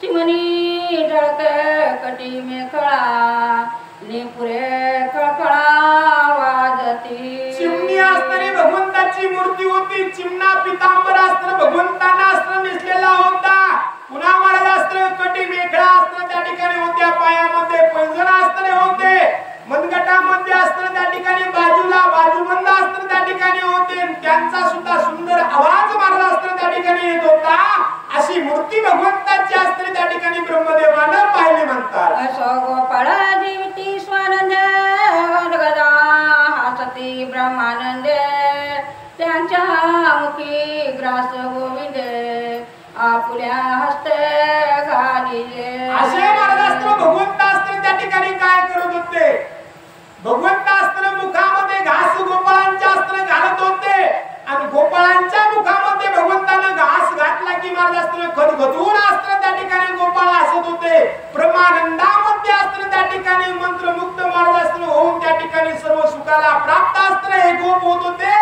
चिमणी झळके कटी मेखळा निपुरे खळखळा वाजती. चिमणी असताना भगवंताची मूर्ती होती. चिमणा पितांबर असताना भगवंतांना असताना नेसलेला होता. पुन्हा महाराज असताना कटी मेखळा असताना त्या ठिकाणी होत्या. पायामध्ये पैंजण असताना होते. मनगटामध्ये असताना त्या ठिकाणी बाजूबंद असताना त्या ठिकाणी होते. त्यांचा सुद्धा सुंदर आवाज महाराज असताना त्या ठिकाणी येत होता. अशी मूर्ती भगवंताची असताना त्या ठिकाणी ब्रह्मदेवानं पाहिली म्हणतात. असो गोपाळ जीवती स्वानंद गदा हसती ब्रह्मानंदे त्यांच्या मुखी ग्रास गोविंदे आपुल्या हस्ते घालिले. असे महाराज असताना भगवंत असताना त्या ठिकाणी काय करत होते. भगवंत असताना मुखामध्ये घास गोपाळांच्या असताना घालत होते. आणि गोपाळांच्या मुखामध्ये भगवंतानं घास घातला की महाराज असताना खदखदून असताना त्या ठिकाणी गोपाळ हसत होते. ब्रह्मानंदामध्ये असताना त्या ठिकाणी मंत्रमुग्ध महाराज असताना होऊन त्या ठिकाणी सर्व सुखाला प्राप्त असताना हे गोप होत होते.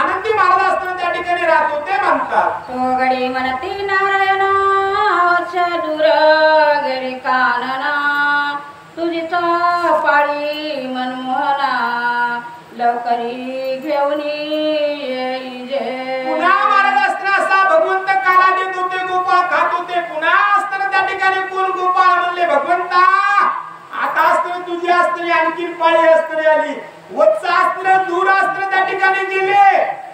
आनंदी महाराज असताना त्या ठिकाणी राहत होते म्हणतात. तो गडी म्हणती नारायण वर्ष दूर गेली कानना तुझीच पाळी मनमोहना लवकरी घेऊन येईजे. पुन्हा महाराज असताना असा भगवंत काला देत होते. गोपाळ खात होते. पुन्हा असताना त्या ठिकाणी कोण गोपाळ म्हणले भगवंता आता असताना तुझी असताना आणखीन पाळी असताना आली. वत्स असताना दूर असताना त्या ठिकाणी गेले.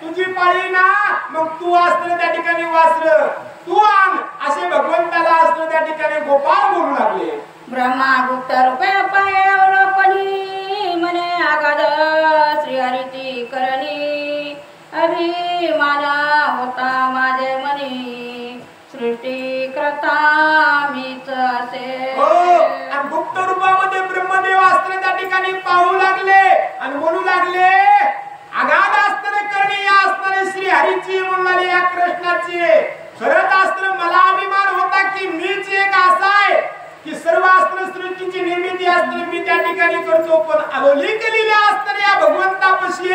तुझी पाळी ना, मग तू असताना त्या ठिकाणी वासर तू आण असे भगवंताला असताना त्या ठिकाणी गोपाळ बोलू लागले. ब्रह्मा गुप्त रूपे पायवलोकनी म्हणे आगाध श्रीहरिती करणी अभिमान होता माझे मनी सृष्टी करता मीच असे हो, आणि गुप्त रूपामध्ये ब्रह्मदेव असताना त्या ठिकाणी पाहू लागले आणि म्हणू लागले अगाध असताना करणी या असताना श्री हरीची म्हणणारी या कृष्णाची खरंच असताना मला अभिमान होता की मीच एक असा आहे की सर्व असताना सृष्टीची निर्मिती असताना मी त्या ठिकाणी करतो, पण अलौकिक लीला असताना या भगवंतापाशी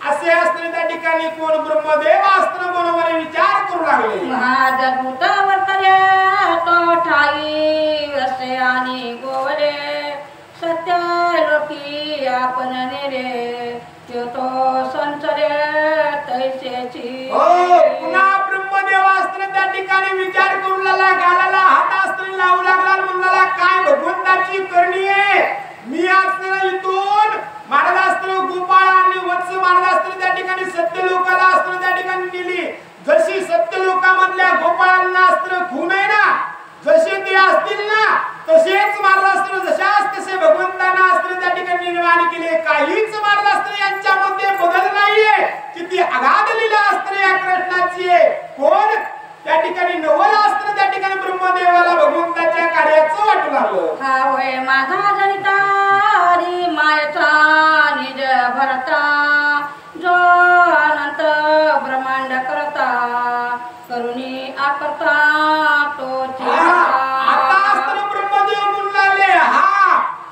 असे असताना त्या ठिकाणी कोण ब्रह्मदेव असताना बरोबर विचार करू लागले महाजभूत वर्तले तो ठाई असे आणि गोवले सत्य लोकी आपण नेले तो संचरे तैसेची पुन्हा ब्रह्मदेव असताना त्या ठिकाणी विचार करू लागला, गालाला हात असताना लावू लागला, म्हणाला काय भगवंताची करणी आहे, मी असताना इथून महाराज असताना गोपाळ आणि वत्स महाराज असताना त्या ठिकाणी सत्य लोकाला असताना त्या ठिकाणी नेली, जशी सत्य लोकांमधल्या गोपाळांना असताना खून आहे ना, जसे ते असतील ना तसेच महाराज असताना जशाच तसे भगवंतांना असताना त्या ठिकाणी निर्माण केले, काहीच महाराज असताना यांच्यामध्ये बदल नाहीये, किती अगाध लीला असताना या कृष्णाची आहे, कोण त्या ठिकाणी नवल असताना त्या ठिकाणी ब्रह्मदेवाला भगवंताच्या कार्याचं वाटू लागलं हा होय माझा जनिता हरी मायचा निज भरता जो अनंत ब्रह्मांड करता करुणी आकर्ता तो आता असताना ब्रह्मदेव म्हणले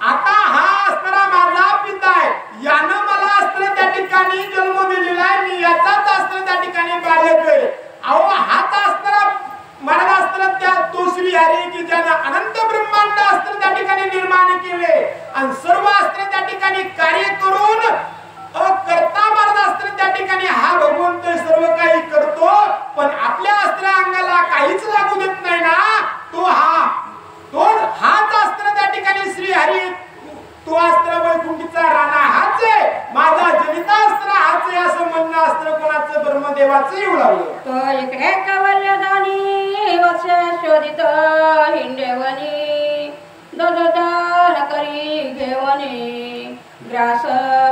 आता हा असताना माझा पिता आहे, यानं मला असताना त्या ठिकाणी जन्म दिलेला आहे, मी याचाच असताना त्या ठिकाणी बालक आहे, अहो हाच असताना महाराज असताना त्या तो श्री हरी की ज्यानं अनंत ब्रह्मांड असताना त्या ठिकाणी निर्माण केले आणि सर्व असताना त्या ठिकाणी कार्य करून करता महाराज असताना त्या ठिकाणी हा भगवंत सर्व काही करतो, पण आपल्या असताना अंगाला काहीच लागू देत नाही ना, हाच असताना त्या ठिकाणी श्री हरी तो असताना वैकुंठीचा राणा हाच आहे, माझा जनिता असताना हाच आहे असं म्हणणं असताना कोणाचं ब्रह्मदेवाचं येऊ लागलं तो इकडे कवल्यदानी वक्ष शोधित हिंडेवनी ददन करी घेवनी ग्रास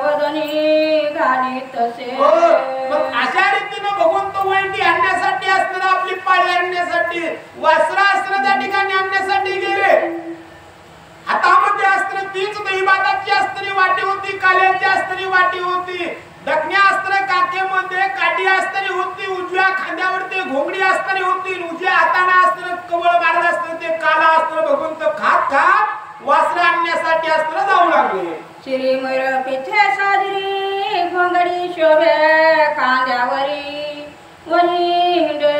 वदनी घाली तसे अशा रीतीनं भगवंत वैंडी आणण्यासाठी असताना आपली पाळी आणण्यासाठी वासरा असताना त्या ठिकाणी आणण्यासाठी गेले, हातामध्ये असताना तीच दैवाताची असताना वाटी होती, काल्याची असताना वाटी होती, दक्षिण असताना काखेमध्ये काठी असताना होती, उजव्या खांद्यावर ते घोंगडी असताना होती, उजव्या हाताने असताना कवळ मारत असताना ते काला असताना भगवंत खात खात वासरा आणण्यासाठी असताना जाऊ लागले श्री मयूर पिछे साजरी घोंगडी शोभे खांद्यावरी वनी हिंडे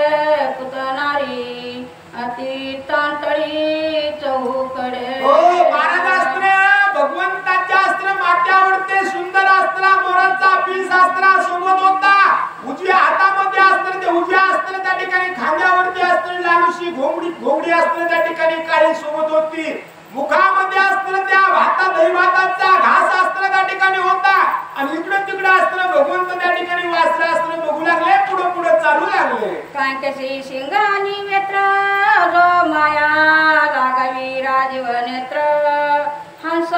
पुतनारी अति तांतळी चौकडे महाराज असताना भगवंताच्या अस्त्र माथ्यावर ते सुंदर अस्त्र मोराचा पीस अस्त्र सोबत होता, उजव्या हातामध्ये असताना ते उजव्या असताना त्या ठिकाणी खांद्यावरती असताना लालूशी घोंगडी असताना त्या ठिकाणी काळी सोबत होती, मुखामध्ये असताना त्या दैवाताचा घास असताना त्या ठिकाणी होता आणि इकडे तिकडे असताना भगवंत त्या ठिकाणी वासरा असताना बघू लागले, पुढे पुढे चालू लागले कांकसी शिंगानी नेत्र जो माया लागावी राजीव नेत्र हंस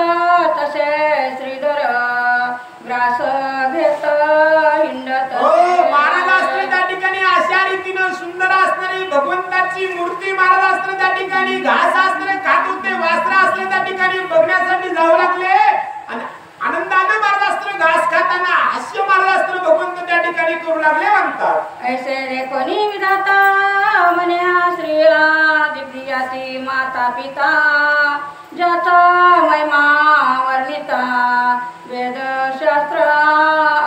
तसे श्रीधर ग्रास घेत हिंडत महाराज असताना त्या ठिकाणी अशा रीतीनं सुंदर असणारी भगवंताची मूर्ती महाराज असताना त्या ठिकाणी घास असताना खात होते, वासरा असताना त्या ठिकाणी बघण्यासाठी जाऊ लागले आणि आनंदाने महाराज असताना घास खाताना हास्य महाराज असताना भगवंत त्या ठिकाणी करू लागले म्हणतात ऐसे रे कोणी विधाता म्हणे श्रीराजी माता पिता ज्याचा महिमा वर्णिता वेद शास्त्र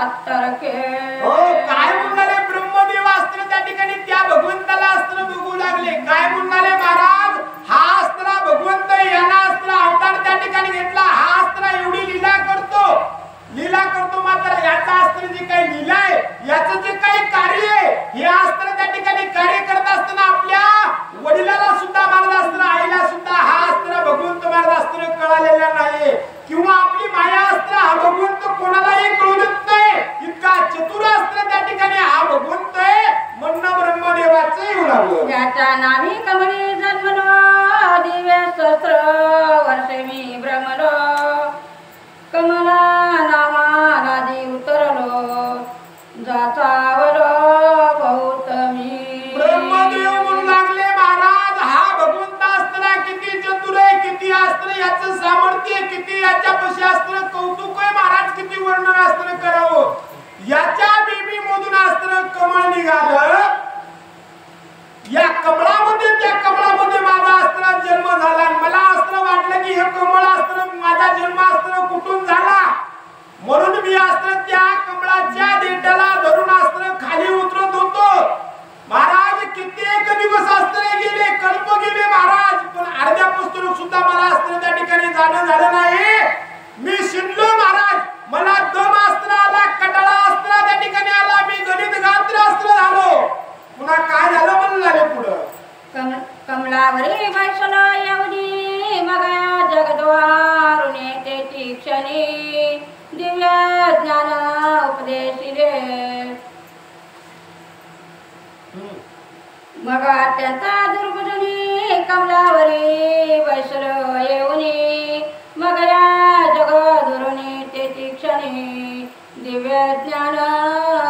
अत्तरके काय म्हणाले ब्रह्मदेव असताना त्या ठिकाणी त्या भगवंताला असताना बघू लागले, काय म्हणाले महाराज हा असताना भगवंत यांना असताना अवतार त्या ठिकाणी घेतला, हा असताना एवढी लीला करतो मात्र याचा असताना जे काही लीला आहे याचं जे काही कार्य आहे हे असताना त्या ठिकाणी कार्य करत असताना आपल्या वडिलाला सुद्धा महाराज असताना आईला सुद्धा हा असताना भगवंत महाराज असताना कळालेला नाही किंवा आपली माया असताना हा भगवंत कोणालाही कळू देत नाही, इतका चतुर असताना त्या ठिकाणी हा भगवंत आहे म्हणणं ब्रह्मदेवाचं येऊ लागलं ज्याच्या नाभी कमळी जन्मलो दिव्य सहस्र वर्षे मी भ्रमलो कमला नामालादी उतरलो जाचावलो बहुत मी ब्रह्मदेव म्हणू लागले महाराज हा भगवंत असताना किती भगवंताच्या पशी असतं कौतुक आहे महाराज, किती वर्णन असतं करावं. याच्या बेबी मधून असतं कमळ निघालं. या कमळामध्ये, त्या कमळामध्ये माझा असताना जन्म झाला. मला असताना वाटलं की हे कमळ असताना माझा जन्म असताना कुठून झाला, म्हणून मी असताना त्या कमळाच्या देठाला धरून असताना खाली उतरत होतो. महाराज कित्येक दिवस असताना गेले, कल्प गेले महाराज, पण अर्ध्या पुस्तक सुद्धा मला असताना त्या ठिकाणी जाणं झालं नाही. मी शिंदलो महाराज, मला दम असताना आला, कटाळा असताना त्या ठिकाणी आला, मी गणित गात्र असताना झालो. पुन्हा काय झालं म्हणून झाले पुढं. कमलावरी बैसलो येऊनी मगा जगद्वारुणे तेची क्षणी दिव्य ज्ञान उपदेशिले. मग अत्यंत दुर्बुजनी कमलावरी बैसलो येऊनी मग या जगद्वारुणे तेची क्षणी दिव्य ज्ञान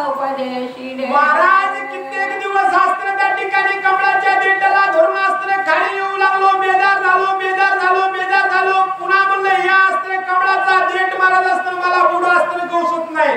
उपदेशिले. महाराज कित्येक दिवस असताना त्या ठिकाणी कमळाच्या देठाला धरून असताना खाली येऊ लागलो. बेजार झालो, बेजार झालो, बेजार झालो. पुन्हा म्हणलं या असताना कमळाचा देठ महाराज असताना मला पुढं असताना कौसत नाही.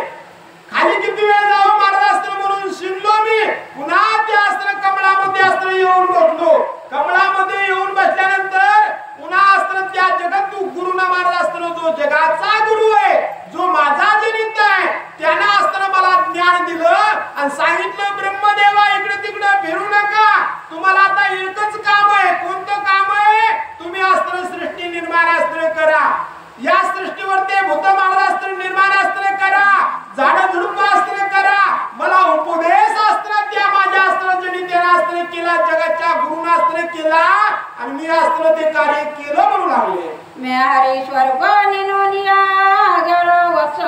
खाली किती वेळ जावं महाराज असताना म्हणून शिंदलो मी. पुन्हा त्या असताना कमळामध्ये असताना येऊन बसलो. कमळामध्ये येऊन बसल्यानंतर पुन्हा असताना त्या जगद्गुरु गुरुना महाराज असताना, जो जगाचा गुरु आहे, जो माझा जनित आहे, त्याने असताना मला ज्ञान दिलं आणि सांगितलं ब्रह्मदेवा इकडे तिकडे फिरू नका, तुम्हाला आता एकच काम आहे. कोणतं काम आहे? तुम्ही असताना सृष्टी निर्माण असताना करा. या सृष्टीवर ते भूत महाराज असताना निर्माण असताना करा, झाड झुडप असताना करा. मला उपदेश असताना त्या माझ्या असताना जनितेने असताना केला, जगाच्या गुरुना असताना केला आणि मी असताना ते कार्य केलं म्हणू लागले. मी हरीश्वर निनोनिया गेलो वत्स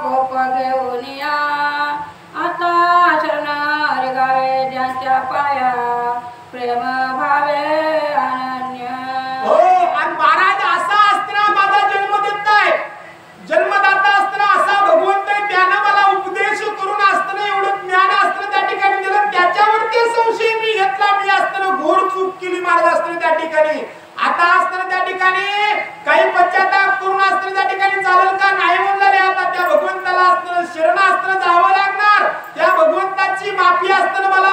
गोप घेऊनिया आता शरण हरी गावे ज्यांच्या पाया प्रेम भावे अनन्य. हो, आणि महाराज असा असताना माझा जन्म देताय, जन्मदाता असताना असा भगवंत आहे, त्यानं मला उपदेश करून असताना एवढं ज्ञान असताना त्या ठिकाणी दिलं. त्याच्यावरती संशय मी घेतला, मी असताना घोर चूक केली महाराज असताना त्या ठिकाणी. आता असताना त्या ठिकाणी काही पश्चाताप करून असताना त्या ठिकाणी चालेल का नाही म्हणले. आता त्या भगवंताला असताना शरण असताना जावं लागणार. त्या भगवंताची माफी असताना मला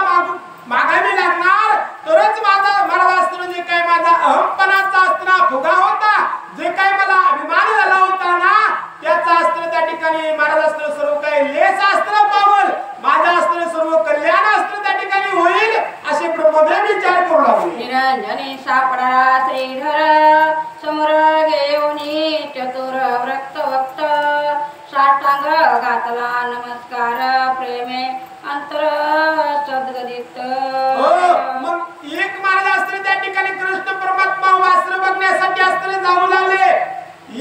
मागावी लागणार, तरच माझा महाराज असताना जे काही माझा अहंपणाचा असताना फुगा होता, जे काही मला अभिमान झाला होता ना, त्याचा असताना त्या ठिकाणी महाराज असताना सर्व काही लेस असताना पावल, माझा असताना सर्व कल्याण असताना त्या ठिकाणी होईल असे ब्रह्मदेव विचार करू लागले. निरंजनी सापडा श्रीधर समोर घेऊनी चतुर व्रक्त वक्त साष्टांग घातला नमस्कार प्रेमे अंतर सद्गदित. मग एक महाराज असताना त्या ठिकाणी कृष्ण परमात्मा वासर बघण्यासाठी असताना जाऊ लागले.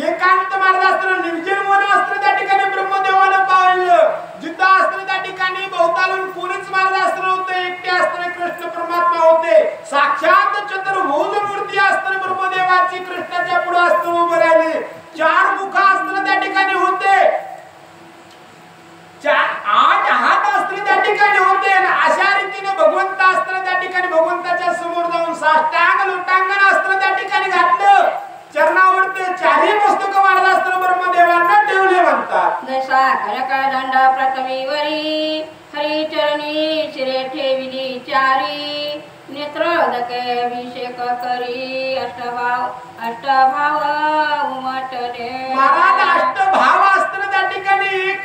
एकांत महाराज असताना निर्जन वन असताना त्या ठिकाणी ब्रह्मदेवानं पाहिलं. जिथं असताना त्या ठिकाणी बहुतालून कोणीच महाराज असताना होते, एकटे असताना कृष्ण परमात्मा होते. साक्षात चतुर्भुज मूर्ती असताना ब्रह्मदेवाची कृष्णाच्या पुढे असताना उभे राहिले. चार मुख असताना त्या ठिकाणी होते, 8 हात असताना त्या ठिकाणी होते. अशा रीतीने भगवंत असताना त्या ठिकाणी भगवंताच्या समोर जाऊन साष्टांग लोटांगण असताना त्या ठिकाणी घातलं. चरणावरती चारही पुस्तक महाराज असताना ब्रह्मदेवांना ठेवले म्हणतात. जसा कनक दंड पृथ्वीवरी हरी चरणी शिरे ठेविली चारी नेत्रोदके अभिषेक करी अष्टभाव उमटले. महाराज अष्टभाव असताना त्या ठिकाणी एक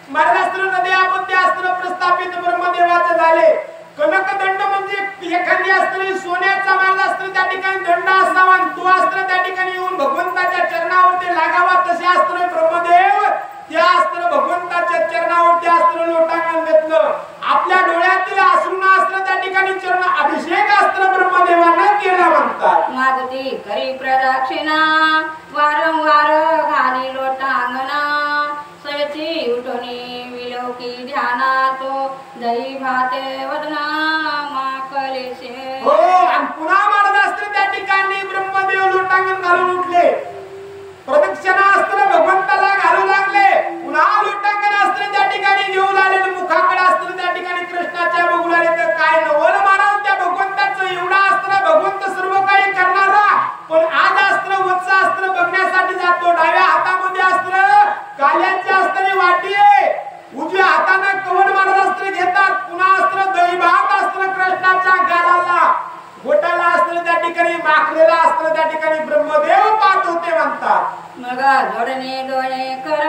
महाराज असताना नदी आपत्ती असताना प्रस्थापित ब्रह्मदेवाचे झाले. कनकदंड म्हणजे एखादी असताना सोन्याचा माल असताना त्या ठिकाणी दंड असावा, तो असताना त्या ठिकाणी येऊन भगवंताच्या चरणावरती लागावा. तसे असताना ब्रह्मदेव त्या असताना भगवंताच्या चरणावरती असताना लोटांगण घेतलं. आपल्या डोळ्यातील अश्रूंना असताना त्या ठिकाणी चरण अभिषेक असताना ब्रह्मदेवांना केला म्हणतात. मागती करी प्रदक्षिणा वारंवार घाली लोटांगणा सयची उठोनी विलोकी ध्याना तो दही भाते वदना माकलेशे. हो, आणि पुन्हा महाराज असताना त्या ठिकाणी ब्रह्मदेव लोटांगण घालून उठले. प्रदक्षिणा असताना भगवंताला घालू लागले. पुन्हा लोटांगण असताना त्या ठिकाणी घेऊ लागले. मुखाकडे असताना त्या ठिकाणी कृष्णाच्या बघू लागले. तर काय नवल महाराज त्या भगवंताचं एवढा असताना भगवंत सर्व काही करणारा, पण आज असताना वत्स असताना बघण्यासाठी जातो. डाव्या म्हणतात. मग जोडणे दोणे कर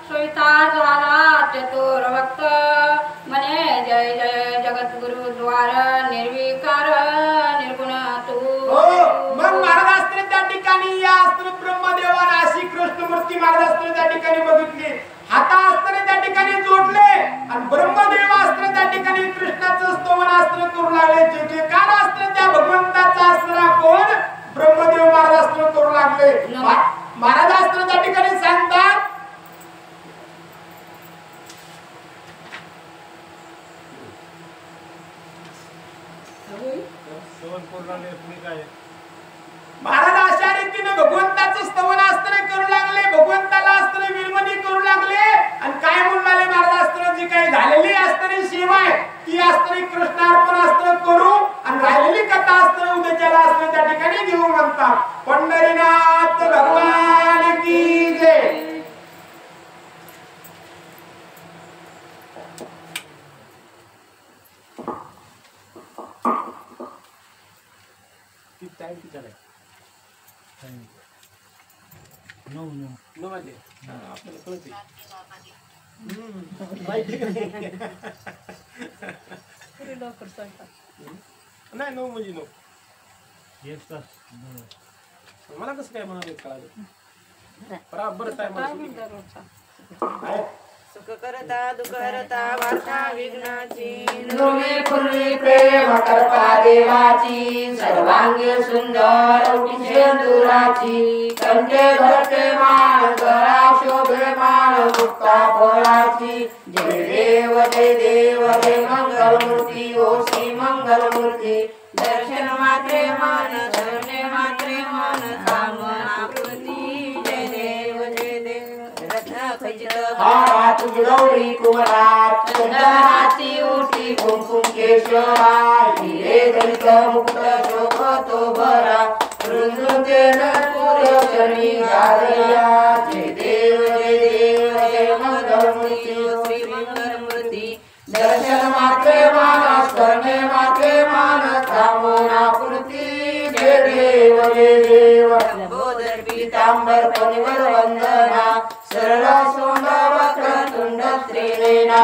सोयता झाला चतुर भक्त म्हणे जय जय जगद्गुरु द्वार निर्विकार निर्गुण तू. मग महाराज अस्त्र त्या ठिकाणी या अस्त्र ब्रह्मदेवाला अशी कृष्णमूर्ती महाराज अस्त्र त्या ठिकाणी बघितली. हाता अस्त्र त्या ठिकाणी जोडले आणि ब्रह्मदेव अस्त्र त्या ठिकाणी कृष्णाचं स्तवन अस्त्र करू लागले. जे जे काल अस्त्र त्या भगवंताचा अस्त्र कोण ब्रह्मदेव महाराज अस्त्र करू लागले. महाराज अस्त्र त्या ठिकाणी सांगतात महाराज अशा रीतीने भगवंताचं स्तवन अस्त्र करू लागले. भगवंताला अस्त्र विलवणी करू लागले आणि काय म्हणून लागले महाराज अस्त्र जी काही झालेली अस्त्र शिवाय ती अस्त्र कृष्णार्पण अस्त्र करू आणि राहिलेली कथा अस्त्र उद्याच्याला अस्त्र त्या ठिकाणी घेऊ म्हणतात. पंढरीनाथ भगवान की जय. आपल्याला कळते नाही नो म्हणजे नो मला कसं काय म्हणाले कळालं बराबर टाइम सुख करता दुःख हरता वार्ता विघ्नाची पूर्वी पूर्वी प्रेम करता देवाची सर्वांगी सुंदर सिंदुराची कंठे भरते माळ गळा शोभे माळ मुक्ता फळाची. जय देव जय देव जय मंगलमूर्ती ओ श्री मंगलमूर्ती. दर्शन मात्रे मान धरणे मात्रे मान कामना पूर्ती. जय देव जय देव रत्न खचित हात गौरी कुमारात चंदनाची उठी कुंकुम केशवात हिरे दलित मुक्त शोभतो भरा रुंदुकेन सूर्यचरणी गारया. जय देव जय देव जय मंगलमूर्ती श्री मंगलमूर्ती. दर्शन मात्रे मानस करणे मात्रे मानस कामना पूर्ती. जय देव जय देव. लंबोदर पीतांबर परिवर वंदना सरळ सोंड वक्र तुंड स्त्रीलेना.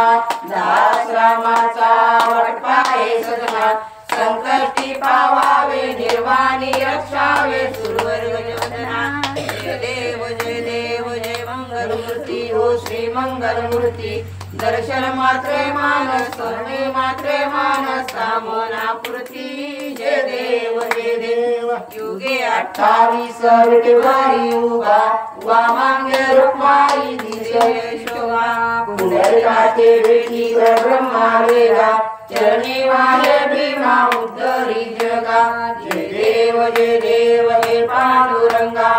दास रामाचा वटपाये सजना संकष्टी पावावे निर्वाणी रक्षावे सुरवर्ग वंदना. जय देव जय देव जय मंगलमूर्ती ओ श्री मंगलमूर्ती. दर्शन मात्रे मानस करणे मात्रे मानस कामना पूर्ती. जय देव जय देव. युगे 28 विठवारी उभा वामांगे रुक्माई दिसे यशोगा. पुंडलिकाचे वेठी ब्रह्मा वेगा चरणी वाहे भीमा उद्धरी जगा. जय देव जय देव जय पांडुरंगा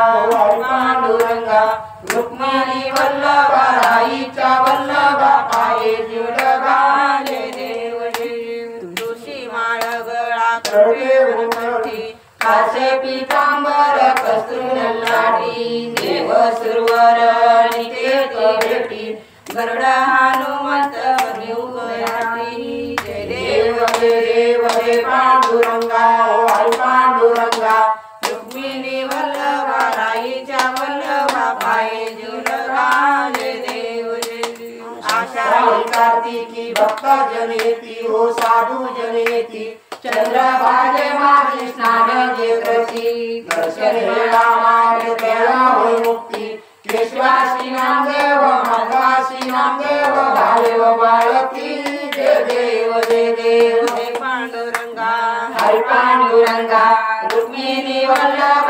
पांडुरंगा. रुक्मिणी वल्लभा राईच्या वल्लभा पाये जुडगा. जय देव जय देव. तुळशी माळ गळा करते उंची कासे पीतांबर कस्तुरी लाटी. देव सुरवर निकेती भेटी गरुड हनुमंत निउगयाती. जय देव जय देव जय पांडुरंगा आई पांडुरंगा. रुक्मिणी वल्लभा राईच्या वल्लभा पाये जुडगा. जय देव जय देव. आषाढी कार्तिकी भक्त जनेती हो साधू जनेती. चंद्रभागे माझी स्नान जे करती. दर्शन वेळा मागे तेळा होय मुक्ती. केशवासी नामदेव माधवासी नामदेव भालेव बाळती. जय देव जय देव. जय पांडुरंगा हरी पांडुरंगा. रुक्मिणी वल्लभ